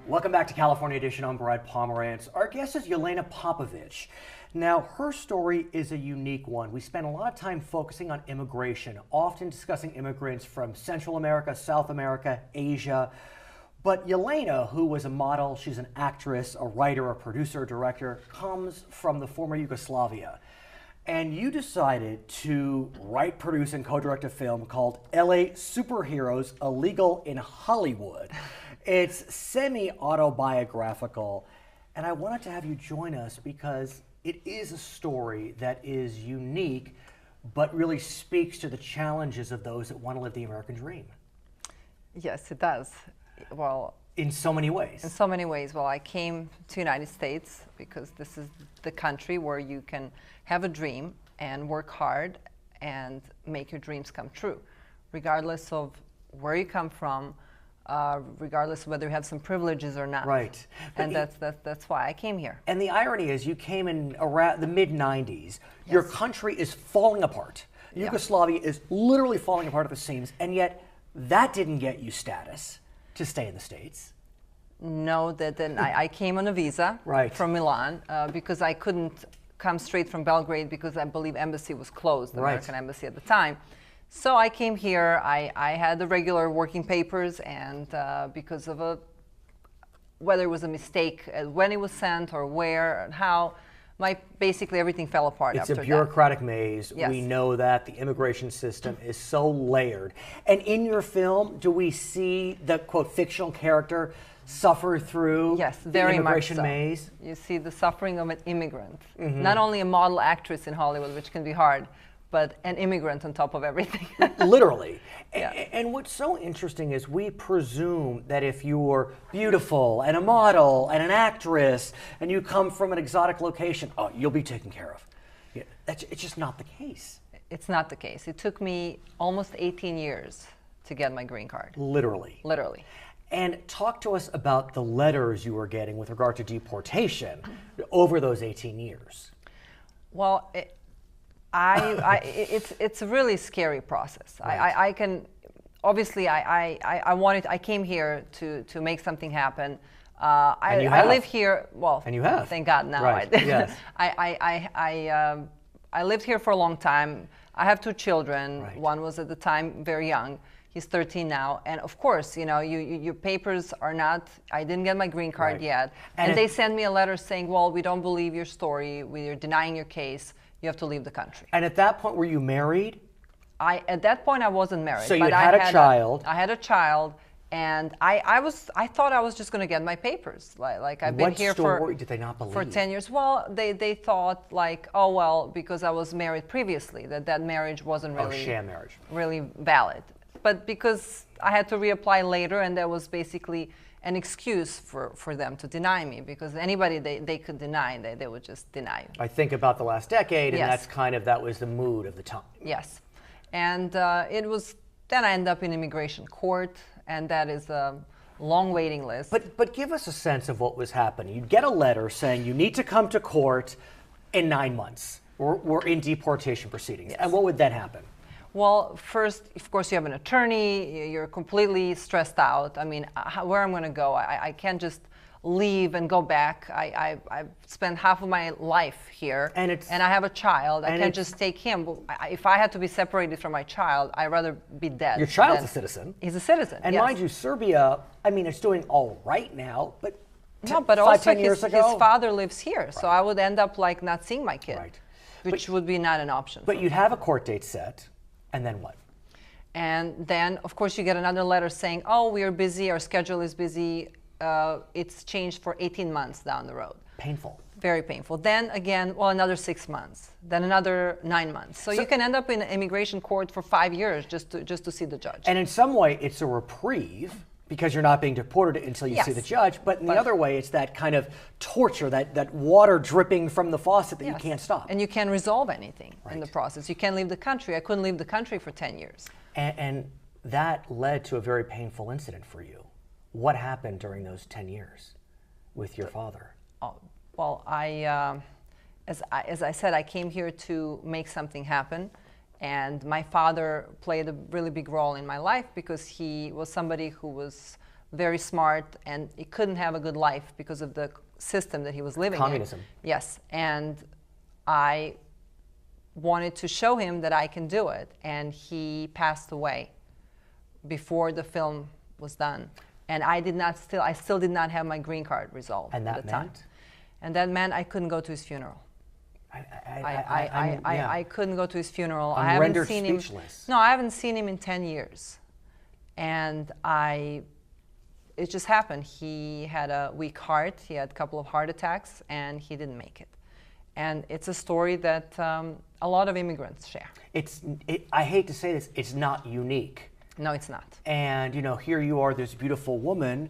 Welcome back to California Edition. I'm Brad Pomerantz. Our guest is Yelena Popovic. Now, her story is a unique one. We spend a lot of time focusing on immigration, often discussing immigrants from Central America, South America, Asia. But Yelena, who was a model, she's an actress, a writer, a producer, a director, comes from the former Yugoslavia. And you decided to write, produce, and co-direct a film called LA Superheroes Illegal in Hollywood. It's semi-autobiographical, and I wanted to have you join us because it is a story that is unique, but really speaks to the challenges of those that want to live the American dream. Yes, it does. Well, in so many ways. In so many ways. Well, I came to the United States because this is the country where you can have a dream and work hard and make your dreams come true, regardless of where you come from, regardless of whether you have some privileges or not. Right. And that's why I came here. And the irony is you came in around the mid-90s. Yes. Your country is falling apart. Yugoslavia is literally falling apart at the seams, and yet that didn't get you status to stay in the States. No, I came on a visa from Milan because I couldn't come straight from Belgrade because I believe embassy was closed, the American embassy at the time. So I came here, I had the regular working papers, and because of whether it was a mistake when it was sent or where and how, basically everything fell apart after that. It's a bureaucratic maze. Yes. We know that the immigration system is so layered. And in your film, do we see the, quote, fictional character suffer through the immigration maze? You see the suffering of an immigrant. Mm-hmm. Not only a model actress in Hollywood, which can be hard, but an immigrant on top of everything. Literally. Yeah. And what's so interesting is we presume that if you're beautiful and a model and an actress and you come from an exotic location, oh, you'll be taken care of. Yeah, it's just not the case. It's not the case. It took me almost 18 years to get my green card. Literally. Literally. And talk to us about the letters you were getting with regard to deportation over those 18 years. Well, it's a really scary process. Right. I came here to make something happen. I live here. Well, and you have. Thank God now. Right. Yes. I lived here for a long time. I have two children. Right. One was at the time very young. He's 13 now, and of course, your papers are not. I didn't get my green card yet, and they send me a letter saying, "Well, we don't believe your story. We're denying your case. You have to leave the country." And at that point, were you married? At that point, I wasn't married. So you had a child. I had a child, and I thought I was just going to get my papers. Like I've been here did they not believe? For 10 years. Well, they thought like, oh well, because I was married previously, that marriage wasn't really sham marriage, really valid. But because I had to reapply later, and that was basically an excuse for them to deny me, because anybody they could deny, they would just deny you. I think about the last decade, and that was the mood of the time. Yes. And then I ended up in immigration court, and that is a long waiting list. But give us a sense of what was happening. You'd get a letter saying you need to come to court in 9 months. We're in deportation proceedings. Yes. And what would then happen? Well, first, of course, you have an attorney. You're completely stressed out. I mean, where I'm going to go? I can't just leave and go back. I've spent half of my life here, and I have a child. I can't just take him. If I had to be separated from my child, I'd rather be dead. Your child's a citizen. He's a citizen, and mind you, Serbia, I mean, it's doing all right now, but also 10 years his ago, father lives here, so I would end up like not seeing my kid, which would be not an option. But you'd have a court date set. And then what? And then, of course, you get another letter saying, oh, we are busy, our schedule is busy. It's changed for 18 months down the road. Painful. Very painful. Then again, well, another 6 months. Then another 9 months. So you can end up in immigration court for 5 years just to see the judge. And in some way, it's a reprieve, because you're not being deported until you see the judge. But in the other way, it's that kind of torture, that water dripping from the faucet that you can't stop. And you can't resolve anything in the process. You can't leave the country. I couldn't leave the country for 10 years. And that led to a very painful incident for you. What happened during those 10 years with your father? Oh, well, as I said, I came here to make something happen. And my father played a really big role in my life because he was somebody who was very smart, and he couldn't have a good life because of the system that he was living Communism. in. Yes, and I wanted to show him that I can do it, and he passed away before the film was done. And I still did not have my green card resolved at the time. And that meant I couldn't go to his funeral. I couldn't go to his funeral. I haven't seen him. No, I haven't seen him in 10 years. And it just happened. He had a weak heart. He had a couple of heart attacks, and he didn't make it. And it's a story that a lot of immigrants share. I hate to say this, it's not unique. No, it's not. And, here you are, this beautiful woman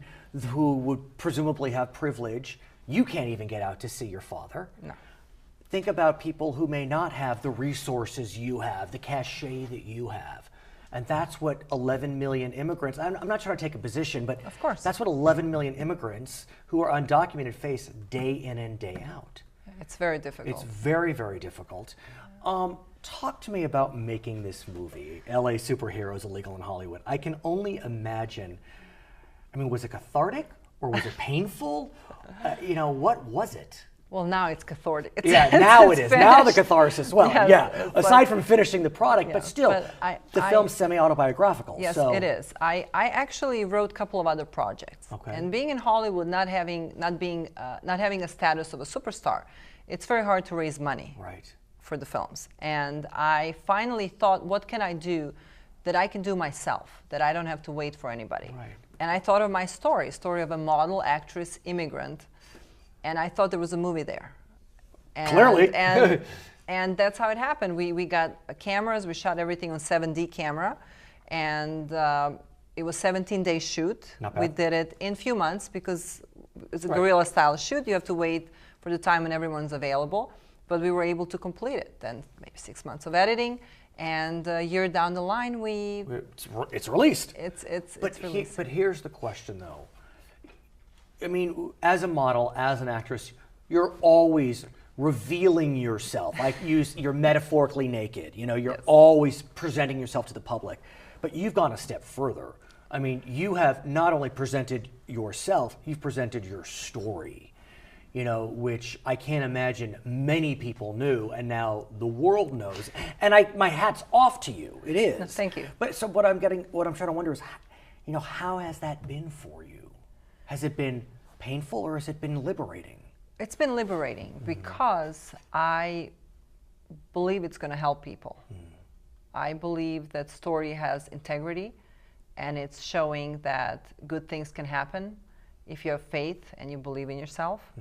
who would presumably have privilege. You can't even get out to see your father. No. Think about people who may not have the resources you have, the cachet that you have. And that's what 11 million immigrants, I'm not trying to take a position, but of course, that's what 11 million immigrants who are undocumented face day in and day out. It's very difficult. It's very, very difficult. Talk to me about making this movie, LA Superheroes Illegal in Hollywood. I can only imagine, was it cathartic or was it painful? What was it? Well, now it's cathartic. Now it is. Finished. Now the catharsis. Well, aside from finishing the product, but still, the film's semi-autobiographical. Yes, it is. I actually wrote a couple of other projects. Okay. And being in Hollywood, not having a status of a superstar, it's very hard to raise money for the films. And I finally thought, what can I do that I can do myself, that I don't have to wait for anybody? Right. And I thought of my story of a model, actress, immigrant. And I thought there was a movie there. And, clearly. and that's how it happened. We got cameras. We shot everything on 7D camera. And it was 17-day shoot. Not bad. We did it in a few months because it's a guerrilla-style shoot. You have to wait for the time when everyone's available. But we were able to complete it. Then maybe 6 months of editing. And a year down the line, it's released. It's released. But here's the question, though. As a model, as an actress, you're always revealing yourself. Like you're metaphorically naked. You're always presenting yourself to the public. But you've gone a step further. You have not only presented yourself, you've presented your story. Which I can't imagine many people knew, and now the world knows. And my hat's off to you. It is. No, thank you. But so what I'm trying to wonder is, how has that been for you? Has it been painful or has it been liberating? It's been liberating because I believe it's going to help people. I believe that story has integrity, and it's showing that good things can happen if you have faith and you believe in yourself.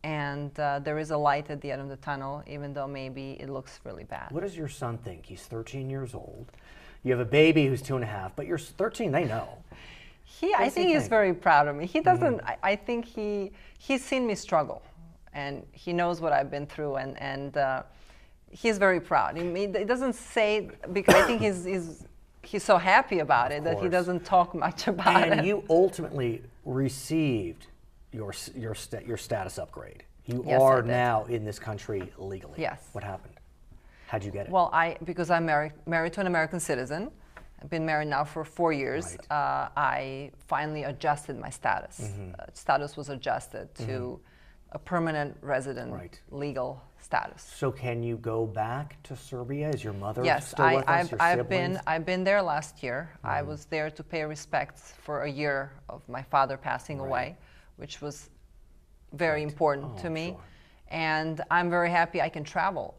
And there is a light at the end of the tunnel, even though maybe it looks really bad. What does your son think? He's 13 years old. You have a baby who's 2.5, but you're 13, they know. I think he's very proud of me. He doesn't, I think he's seen me struggle, and he knows what I've been through, and he's very proud. He doesn't say, because I think he's so happy about it that he doesn't talk much about it. And you ultimately received your status upgrade. You are now in this country legally. Yes. What happened? How'd you get it? Well, because I'm married to an American citizen. I've been married now for 4 years. I finally adjusted my status. Status was adjusted to a permanent resident, legal status. So can you go back to Serbia? Is your mother still with us? Your siblings? I've been there last year. I was there to pay respects for a year of my father passing away, which was very important to me. Sure. And I'm very happy I can travel.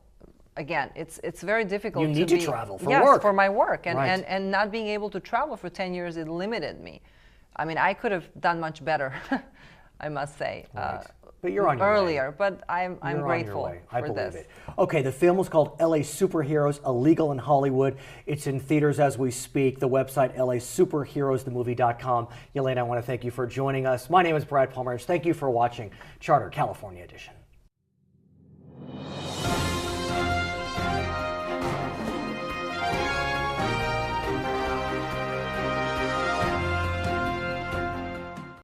Again, it's very difficult. You need to travel for work. Yes, for my work, and not being able to travel for 10 years, it limited me. I could have done much better, I must say. But you're on your earlier, way. But I'm grateful I for believe this. it. Okay, the film is called LA Superheroes, Illegal in Hollywood. It's in theaters as we speak. The website, LASuperheroesthemovie.com. Yelena, I want to thank you for joining us. My name is Brad Pomerantz. Thank you for watching Charter California Edition.